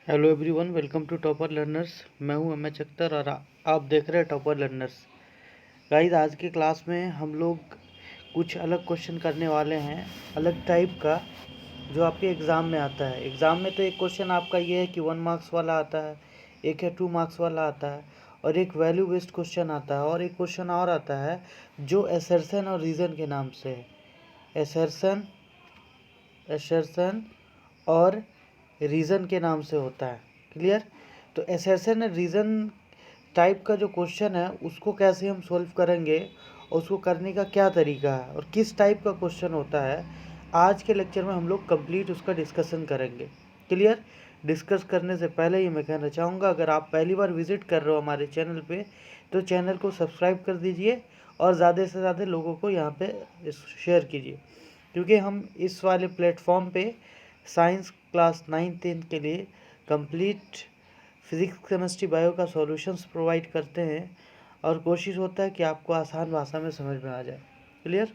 Hello everyone, welcome to topper learners. मैं हूं M H. Akhtar और आप देख रहे हैं टॉपर लर्नर्स। गाइस, आज की क्लास में हम लोग कुछ अलग क्वेश्चन करने वाले हैं, अलग टाइप का, जो आपके एग्ज़ाम में आता है। एग्ज़ाम में तो एक क्वेश्चन आपका ये है कि 1 मार्क्स वाला आता है, एक है 2 मार्क्स वाला आता है, और एक वैल्यू बेस्ड क्वेश्चन आता है, और एक क्वेश्चन और आता है जो असर्शन और रीज़न के नाम से है। असर्शन और रीज़न के नाम से होता है। क्लियर? तो असर्शन और रीज़न टाइप का जो क्वेश्चन है उसको कैसे हम सॉल्व करेंगे और उसको करने का क्या तरीका है और किस टाइप का क्वेश्चन होता है, आज के लेक्चर में हम लोग कंप्लीट उसका डिस्कशन करेंगे। क्लियर? डिस्कस करने से पहले ही मैं कहना चाहूँगा, अगर आप पहली बार विजिट कर रहे हो हमारे चैनल पे तो चैनल को सब्सक्राइब कर दीजिए और ज़्यादा से ज़्यादा लोगों को यहाँ पे शेयर कीजिए, क्योंकि हम इस वाले प्लेटफॉर्म पे साइंस क्लास 9-10 के लिए कंप्लीट फिज़िक्स, केमिस्ट्री, बायो का सॉल्यूशंस प्रोवाइड करते हैं और कोशिश होता है कि आपको आसान भाषा में समझ में आ जाए। क्लियर?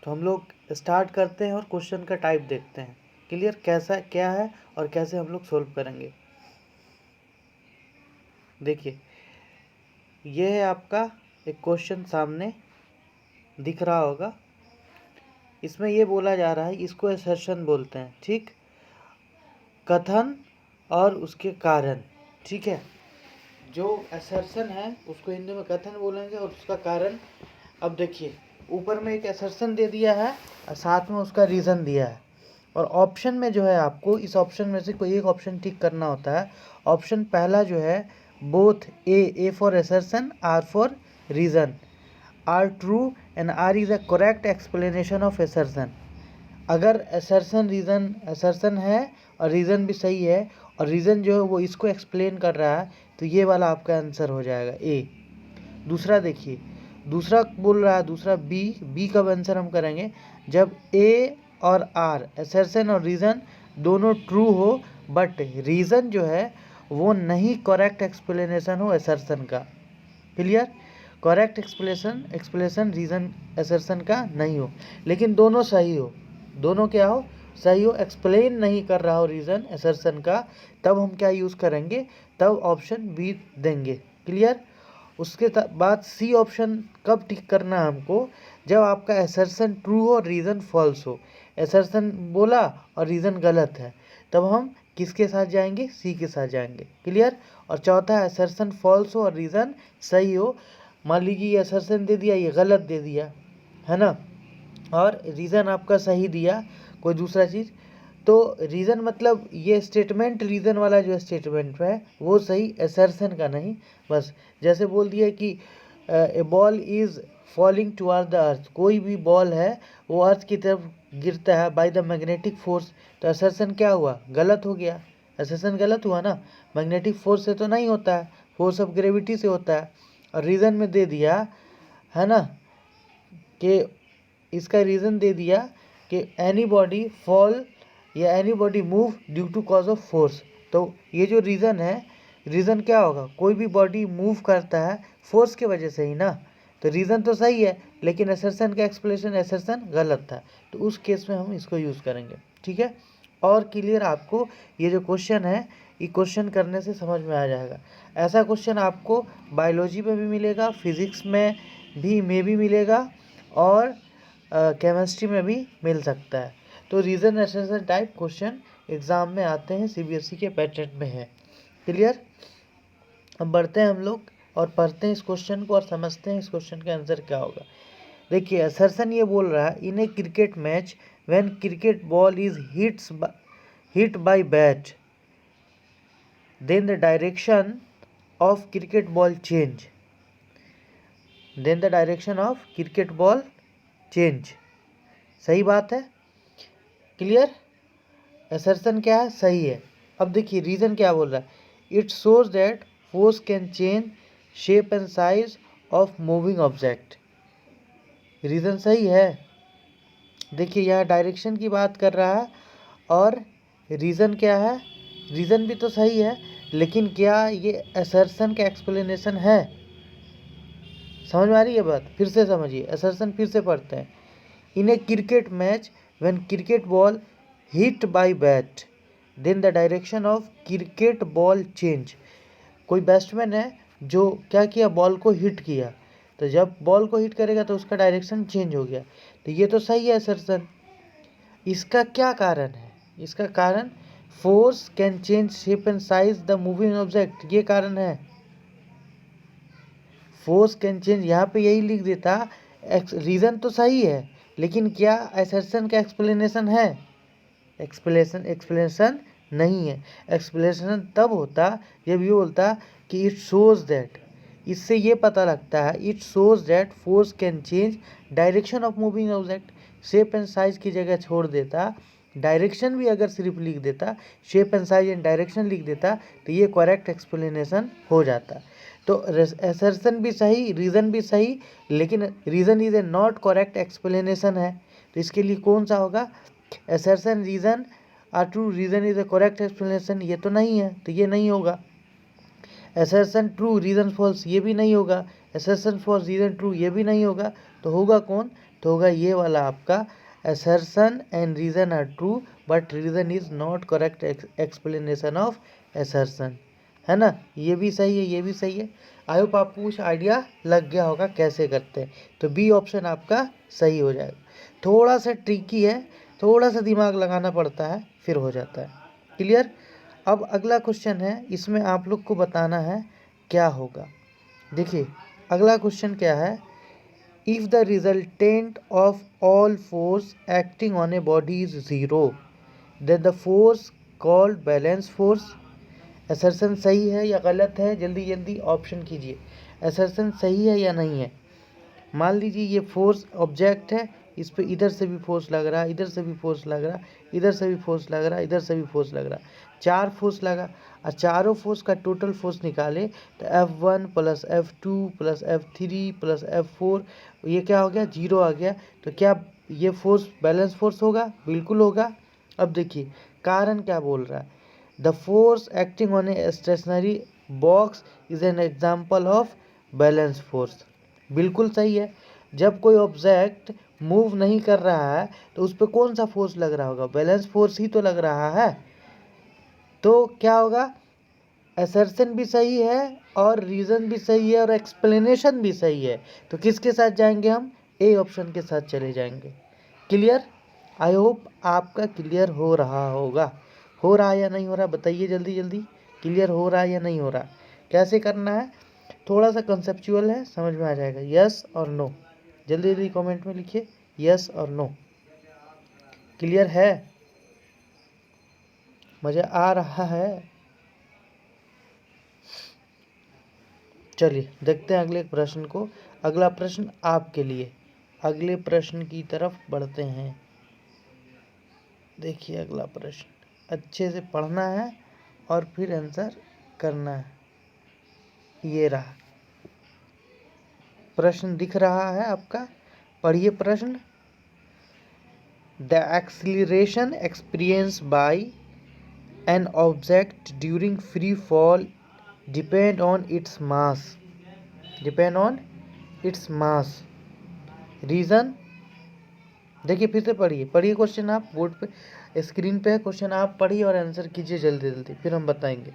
तो हम लोग स्टार्ट करते हैं और क्वेश्चन का टाइप देखते हैं। क्लियर? कैसा क्या है और कैसे हम लोग सोल्व करेंगे। देखिए, ये है आपका एक क्वेश्चन, सामने दिख रहा होगा। इसमें ये बोला जा रहा है, इसको असर्शन बोलते हैं। ठीक? कथन और उसके कारण। ठीक है? जो असर्शन है उसको हिंदी में कथन बोलेंगे और उसका कारण। अब देखिए, ऊपर में एक असर्शन दे दिया है और साथ में उसका रीज़न दिया है, और ऑप्शन में जो है आपको इस ऑप्शन में से कोई एक ऑप्शन टिक करना होता है। ऑप्शन पहला जो है, both A for assertion, R for reason, are true and R is a correct explanation of assertion. अगर असर्शन है और रीज़न भी सही है और रीज़न जो है वो इसको एक्सप्लेन कर रहा है, तो ये वाला आपका आंसर हो जाएगा ए। दूसरा देखिए, दूसरा बोल रहा है, दूसरा बी का आंसर हम करेंगे जब ए और आर, असर्शन और रीज़न दोनों ट्रू हो, बट रीज़न जो है वो नहीं करेक्ट एक्सप्लेनेशन हो असर्शन का। Clear? Correct explanation reason assertion का नहीं हो, लेकिन दोनों सही हो, दोनों क्या हो, सही हो, एक्सप्लेन नहीं कर रहा हो रीज़न असर्शन का, तब हम क्या यूज़ करेंगे, तब ऑप्शन बी देंगे। क्लियर? उसके बाद सी ऑप्शन कब टिक करना है हमको, जब आपका असर्शन ट्रू हो और रीज़न फॉल्स हो। असर्शन बोला और रीज़न गलत है, तब हम किसके साथ जाएंगे, सी के साथ जाएंगे। क्लियर? और चौथा है, असर्शन फॉल्स हो और रीज़न सही हो। मान लीजिए ये असर्शन दे दिया, ये गलत दे दिया है ना, और रीज़न आपका सही दिया कोई दूसरा चीज़, तो रीज़न मतलब ये स्टेटमेंट, रीज़न वाला जो स्टेटमेंट है वो सही, असर्शन का नहीं। बस जैसे बोल दिया कि a ball is falling toward the earth, कोई भी बॉल है वो अर्थ की तरफ गिरता है बाय द मैग्नेटिक फोर्स, तो असर्शन क्या हुआ, गलत हो गया। असर्शन गलत हुआ ना, मैग्नेटिक फोर्स से तो नहीं होता है, फोर्स ऑफ ग्रेविटी से होता है। और रीज़न में दे दिया है ना कि इसका रीज़न दे दिया कि एनी बॉडी फॉल या any body move due to cause of force, तो ये जो रीज़न है, रीज़न क्या होगा, कोई भी बॉडी मूव करता है फोर्स की वजह से ही ना, तो रीज़न तो सही है लेकिन असर्शन का एक्सप्लेनेशन, असर्शन गलत था, तो उस केस में हम इसको यूज़ करेंगे। ठीक है? और क्लियर? आपको ये जो क्वेश्चन है, ये क्वेश्चन करने से समझ में आ जाएगा। ऐसा क्वेश्चन आपको बायोलॉजी में भी मिलेगा, फिज़िक्स में भी मिलेगा, और केमिस्ट्री में भी मिल सकता है। तो reason assertion type question exam में आते हैं, सीबीएसई के पैटर्न में है। क्लियर? अब बढ़ते हैं हम लोग और पढ़ते हैं इस क्वेश्चन को और समझते हैं इस क्वेश्चन का आंसर क्या होगा। देखिए, असर्शन ये बोल रहा है, in a cricket match when cricket ball is hit by bat, then the direction of cricket ball change, then the direction of cricket ball change. सही बात है। क्लियर? असर्शन क्या है, सही है। अब देखिए रीज़न क्या बोल रहा है, it shows that force can change shape and size of moving object. Reason सही है। देखिए यहाँ डायरेक्शन की बात कर रहा है, और रीज़न क्या है, रीज़न भी तो सही है, लेकिन क्या ये असर्शन का एक्सप्लेनेशन है? समझ में आ रही है बात? फिर से समझिए, असर्शन फिर से पढ़ते हैं। In a cricket match when cricket ball hit by bat, then the direction of cricket ball change. कोई बैट्समैन है जो क्या किया, बॉल को हिट किया, तो जब बॉल को हिट करेगा तो उसका डायरेक्शन चेंज हो गया, तो ये तो सही है असर्शन। इसका क्या कारण है? इसका कारण force can change shape and size the moving object, ये कारण है। फोर्स कैन चेंज, यहाँ पे यही लिख देता, रीज़न तो सही है, लेकिन क्या असर्शन का एक्सप्लेनेशन है? एक्सप्लेनेशन नहीं है। एक्सप्लेनेशन तब होता जब ये बोलता कि इट शोज दैट, इससे ये पता लगता है, it shows that force can change direction of moving object. Shape and size की जगह छोड़ देता, डायरेक्शन भी अगर सिर्फ लिख देता, shape and size and direction लिख देता, तो ये करेक्ट एक्सप्लेनेशन हो जाता। तो असर्शन भी सही, रीज़न भी सही, लेकिन reason is a not correct explanation है, तो इसके लिए कौन सा होगा? Assertion reason are true, reason is a correct explanation, ये तो नहीं है, तो ये नहीं होगा। असर्शन ट्रू, रीज़न फॉल्स, ये भी नहीं होगा। असर्शन फॉल्स, रीज़न ट्रू, ये भी नहीं होगा। तो होगा कौन? तो होगा ये वाला आपका, assertion and reason are true but reason is not correct explanation of assertion, है ना। ये भी सही है, ये भी सही है। आई होप आपको कुछ आइडिया लग गया होगा कैसे करते हैं। तो बी ऑप्शन आपका सही हो जाएगा। थोड़ा सा ट्रिकी है, थोड़ा सा दिमाग लगाना पड़ता है, फिर हो जाता है। क्लियर? अब अगला क्वेश्चन है, इसमें आप लोग को बताना है क्या होगा। देखिए अगला क्वेश्चन क्या है, if the resultant of all force acting on a body is zero then the force called balance force. Assertion सही है या गलत है? जल्दी जल्दी ऑप्शन कीजिए, असर्शन सही है या नहीं है। मान लीजिए ये फोर्स ऑब्जेक्ट है, इस पे इधर से भी फोर्स लग रहा है, इधर से भी फोर्स लग रहा है, इधर से भी फोर्स लग रहा है, इधर से भी फोर्स लग रहा है, 4 फोर्स लगा, और चारों फोर्स का टोटल फोर्स निकाले तो F1 plus F2 plus F3 plus F4, ये क्या हो गया? 0 आ गया। तो क्या ये फोर्स बैलेंस फोर्स होगा? बिल्कुल होगा। अब देखिए कारण क्या बोल रहा है, the force acting on a stationary box is an example of balance force. बिल्कुल सही है। जब कोई ऑब्जेक्ट मूव नहीं कर रहा है तो उस पर कौन सा फोर्स लग रहा होगा? बैलेंस फोर्स ही तो लग रहा है। तो क्या होगा? असर्शन भी सही है और रीज़न भी सही है और एक्सप्लेनेशन भी सही है। तो किसके साथ जाएंगे हम? ए ऑप्शन के साथ चले जाएंगे। क्लियर? आई होप आपका क्लियर हो रहा होगा। हो रहा है या नहीं हो रहा बताइए जल्दी जल्दी, क्लियर हो रहा है या नहीं हो रहा? कैसे करना है? थोड़ा सा कंसेप्चुअल है, समझ में आ जाएगा। यस और नो, जल्दी जल्दी कमेंट में लिखिए यस और नो। क्लियर है? मज़ा आ रहा है? चलिए देखते हैं अगले प्रश्न को। अगला प्रश्न आपके लिए, अगले प्रश्न की तरफ बढ़ते हैं। देखिए अगला प्रश्न, अच्छे से पढ़ना है और फिर आंसर करना है। ये रहा प्रश्न, दिख रहा है आपका, पढ़िए प्रश्न। The acceleration experience by an object during free fall depend on its mass, depend on its mass. Reason देखिए, फिर से पढ़िए, पढ़िए क्वेश्चन, आप बोर्ड पे स्क्रीन पे है क्वेश्चन, आप पढ़िए और आंसर कीजिए जल्दी जल्दी, फिर हम बताएंगे।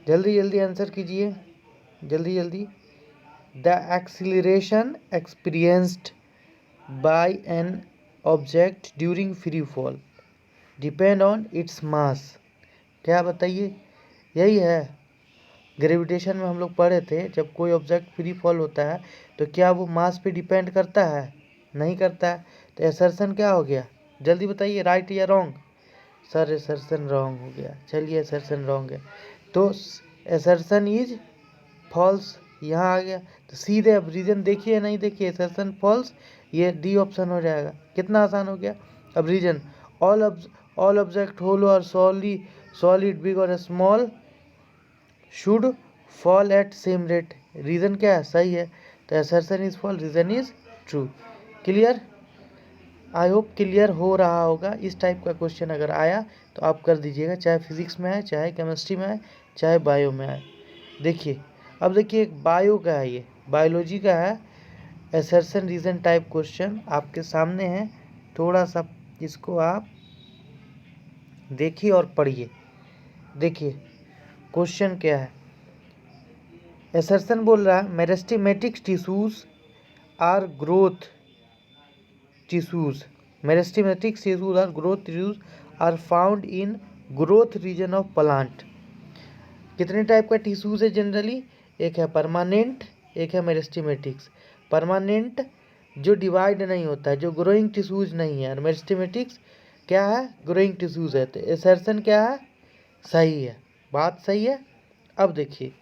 जल्दी जल्दी आंसर कीजिए, जल्दी जल्दी। The acceleration experienced bye an object during free fall depend on its mass. क्या बताइए? यही है, ग्रेविटेशन में हम लोग पढ़े थे, जब कोई ऑब्जेक्ट फ्री फॉल होता है तो क्या वो मास पे डिपेंड करता है? नहीं करता है। तो असर्शन क्या हो गया? जल्दी बताइए, राइट या रॉन्ग? सर असर्शन रॉन्ग हो गया। चलिए असर्शन रॉन्ग है, तो असर्शन इज फॉल्स यहाँ आ गया। तो सीधे अब रीजन देखिए, नहीं देखिए, असर्शन फॉल्स, ये डी ऑप्शन हो जाएगा। कितना आसान हो गया। अब रीजन, ऑल ऑब्जेक्ट होल और सॉलिड बिग और small should fall eight same rate. Reason क्या है? सही है। तो assertion is fall, reason is true. Clear? I hope clear हो रहा होगा। इस टाइप का क्वेश्चन अगर आया तो आप कर दीजिएगा, चाहे फिजिक्स में आए, चाहे केमिस्ट्री में आए, चाहे बायो में आए। देखिए अब देखिए, एक बायो का है, ये बायोलॉजी का है, असर्शन रीज़न टाइप क्वेश्चन आपके सामने है। थोड़ा सा इसको आप देखिए और पढ़िए। देखिए क्वेश्चन क्या है। एसर्शन बोल रहा है meristematic tissues are growth tissues. Meristematic tissues are growth tissues are found in growth region of plant. कितने टाइप का टिश्यूज है जनरली? एक है परमानेंट, एक है मेरिस्टेमेटिक्स। परमानेंट जो डिवाइड नहीं होता है, जो ग्रोइंग टिश्यूज नहीं है, और मेरिस्टेमेटिक्स क्या है? ग्रोइंग टिश्यूज है। तो एसर्शन क्या है? सही है, बात सही है। अब देखिए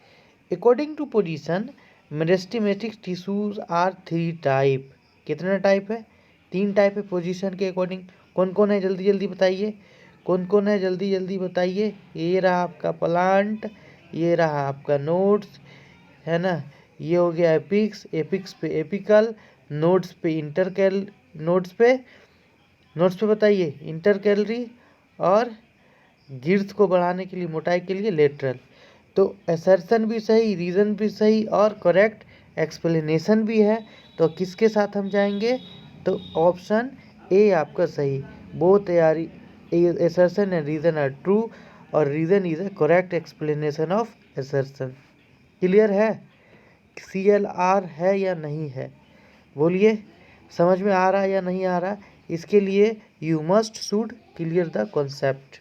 according to position meristematic tissues are 3 type. कितने टाइप है? 3 टाइप है पोजीशन के अकॉर्डिंग। कौन कौन है जल्दी जल्दी बताइए, कौन कौन है जल्दी जल्दी बताइए। ये रहा आपका प्लांट, ये रहा आपका नोड्स, है ना, ये हो गया एपिक्स, एपिक्स पे एपिकल, नोड्स पे इंटरकैल, नोड्स पे बताइए इंटरकैलरी, और गिर्स को बढ़ाने के लिए, मोटाई के लिए लेटरल। तो असर्शन भी सही, रीज़न भी सही, और करेक्ट एक्सप्लेनेशन भी है। तो किसके साथ हम जाएंगे? तो ऑप्शन ए आपका सही। Both assertion and reason are true, और reason is a correct explanation of assertion. Clear है? CLR है या नहीं है? बोलिए, समझ में आ रहा है या नहीं आ रहा? इसके लिए you must should clear the concept.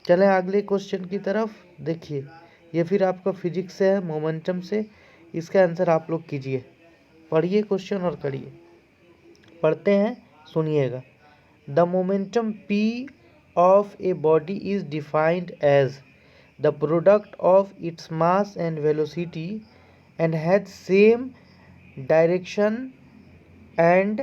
चलें अगले क्वेश्चन की तरफ। देखिए ये फिर आपका फिजिक्स से है, मोमेंटम से। इसका आंसर आप लोग कीजिए, पढ़िए क्वेश्चन और करिए। पढ़ते हैं, सुनिएगा। The momentum P of a body is defined as the product of its mass and velocity and has same direction and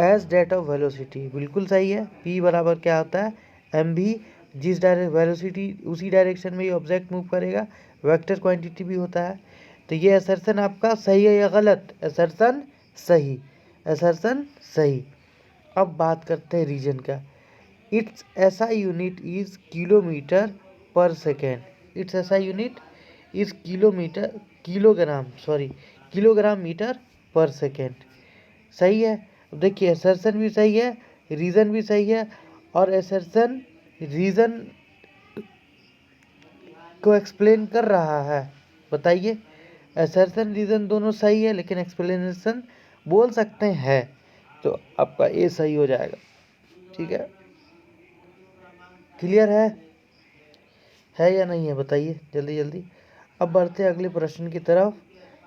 as that of velocity. बिल्कुल सही है। P बराबर क्या होता है? mv। जिस वेलोसिटी उसी डायरेक्शन में ये ऑब्जेक्ट मूव करेगा। वेक्टर क्वांटिटी भी होता है। तो ये असर्शन आपका सही है या गलत? असर्शन सही, असर्शन सही। अब बात करते हैं रीजन का। Its SI unit is kilometre per second. Its SI unit is kilogram metre per second. सही है। देखिए असर्शन भी सही है, रीज़न भी सही है, और असर्शन रीज़न को एक्सप्लेन कर रहा है। बताइए, असर्शन रीज़न दोनों सही है, लेकिन एक्सप्लेनेशन बोल सकते हैं। तो आपका ए सही हो जाएगा। ठीक है, क्लियर है या नहीं है? बताइए जल्दी जल्दी। अब बढ़ते हैं अगले प्रश्न की तरफ।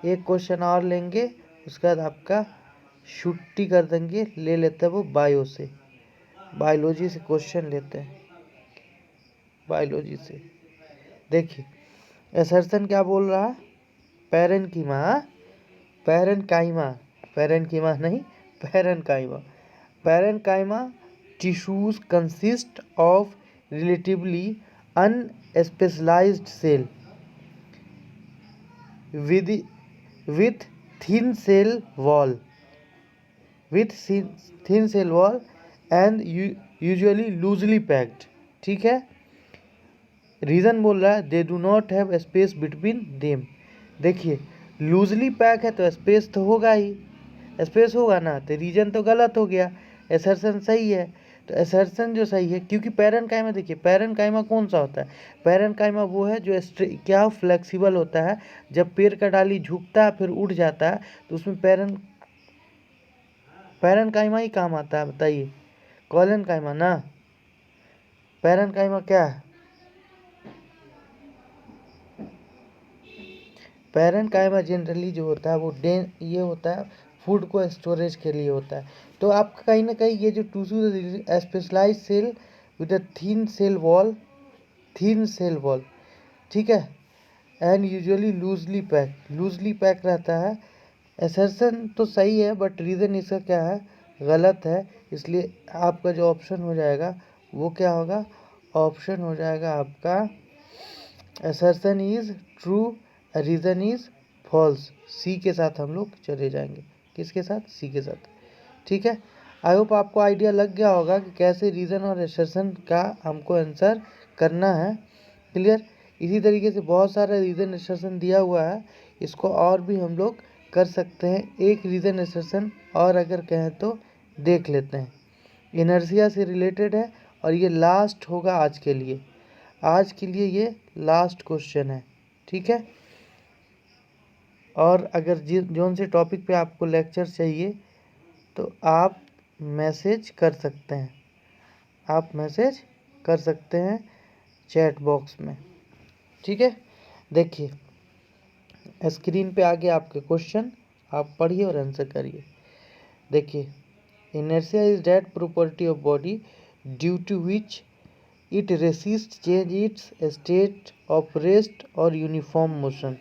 एक क्वेश्चन और लेंगे, उसके बाद आपका छुट्टी कर देंगे। ले लेते हैं वो बायो से, बायोलॉजी से क्वेश्चन लेते हैं, बायोलॉजी से। देखिए असर्शन क्या बोल रहा है? पैरेनकीमा, पैरेनकीमा नहीं, parenchyma tissues consist of relatively unspecialised cell with thin cell wall and usually loosely packed। ठीक है। रीज़न बोल रहा है they do not have space between them. देखिए लूजली पैक है तो स्पेस तो होगा ही, स्पेस होगा ना, तो रीजन तो गलत हो गया। असर्शन सही है। तो असर्शन जो सही है, क्योंकि पैरेनकाइमा, देखिए पैरेनकाइमा कौन सा होता है? पैरेनकाइमा वो है जो क्या फ्लेक्सिबल होता है। जब पेड़ का डाली झुकता है फिर उठ जाता है, तो उसमें पैरेनकाइमा ही काम आता है। बताइए, कॉलेनकाइमा ना, पैरेनकाइमा क्या है? पैरेनकाइमा जनरली जो होता है वो ये होता है, फूड को स्टोरेज के लिए होता है। तो आपका कहीं ना कहीं ये जो tissue specialise cell with a thin cell wall, ठीक है, एंड यूजुअली लूजली पैक रहता है। असर्शन तो सही है, बट रीज़न इसका क्या है? गलत है। इसलिए आपका जो ऑप्शन हो जाएगा वो क्या होगा? ऑप्शन हो जाएगा आपका assertion is true, reason is false. C के साथ हम लोग चले जाएंगे। किसके साथ? सी के साथ। ठीक है। आई होप आपको आइडिया लग गया होगा कि कैसे रीज़न और असर्शन का हमको आंसर करना है। क्लियर। इसी तरीके से बहुत सारा रीज़न असर्शन दिया हुआ है, इसको और भी हम लोग कर सकते हैं। एक रीज़न असर्शन और अगर कहें तो देख लेते हैं। इनर्शिया से रिलेटेड है और ये लास्ट होगा आज के लिए। आज के लिए ये लास्ट क्वेश्चन है, ठीक है। और अगर जोन से टॉपिक पे आपको लेक्चर चाहिए तो आप मैसेज कर सकते हैं, आप मैसेज कर सकते हैं चैट बॉक्स में, ठीक है। देखिए स्क्रीन पे आगे आपके क्वेश्चन, आप पढ़िए और आंसर करिए। देखिए, inertia is that property of body due to which it resist change its state of rest और यूनिफॉर्म मोशन,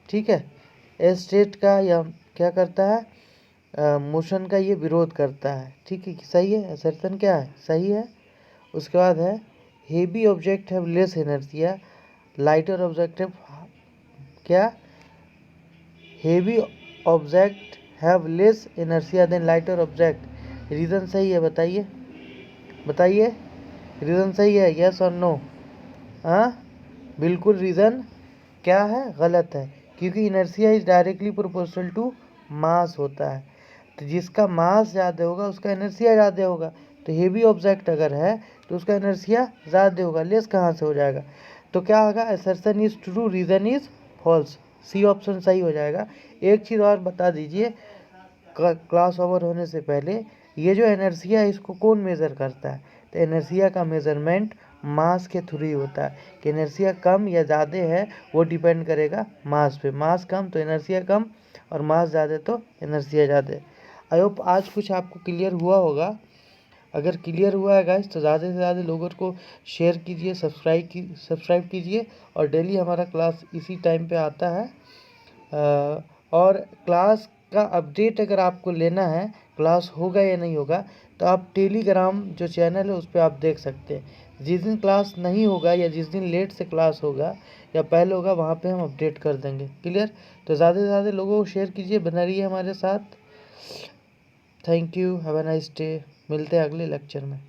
ठीक है। स्टेट का या क्या करता है, मोशन का ये विरोध करता है, ठीक है। सही है, असर्शन क्या है, सही है। उसके बाद है heavy object have less inertia, lighter object क्या, heavy object have less inertia than lighter object. Reason सही है, बताइए बताइए, रीज़न सही है, यस और नो। हाँ बिल्कुल, रीज़न क्या है, गलत है, क्योंकि inertia is directly proportional to mass होता है। तो जिसका मास ज़्यादा होगा उसका इनर्शिया ज़्यादा होगा। तो हेवी ऑब्जेक्ट अगर है तो उसका इनर्शिया ज़्यादा होगा, लेस कहाँ से हो जाएगा। तो क्या होगा, assertion is true, reason is false, C option सही हो जाएगा। एक चीज़ और बता दीजिए, क्लास ओवर होने से पहले, ये जो इनर्शिया है इसको कौन मेज़र करता है। तो इनर्शिया का मेज़रमेंट मास के थ्रू ही होता है। कि इनर्शिया कम या ज़्यादा है वो डिपेंड करेगा मास पे, मास कम तो इनर्शिया कम और मास ज़्यादा तो इनर्शिया ज़्यादा। आई होप आज कुछ आपको क्लियर हुआ होगा। अगर क्लियर हुआ है गाइस तो ज़्यादा से ज़्यादा लोगों को शेयर कीजिए, सब्सक्राइब कीजिए। और डेली हमारा क्लास इसी टाइम पे आता है। और क्लास का अपडेट अगर आपको लेना है, क्लास होगा या नहीं होगा, तो आप टेलीग्राम जो चैनल है उस पर आप देख सकते हैं। जिस दिन क्लास नहीं होगा या जिस दिन लेट से क्लास होगा या पहले होगा वहाँ पे हम अपडेट कर देंगे, क्लियर। तो ज़्यादा से ज़्यादा लोगों को शेयर कीजिए, बना रहिए हमारे साथ। Thank you, have a nice day. मिलते हैं अगले लेक्चर में।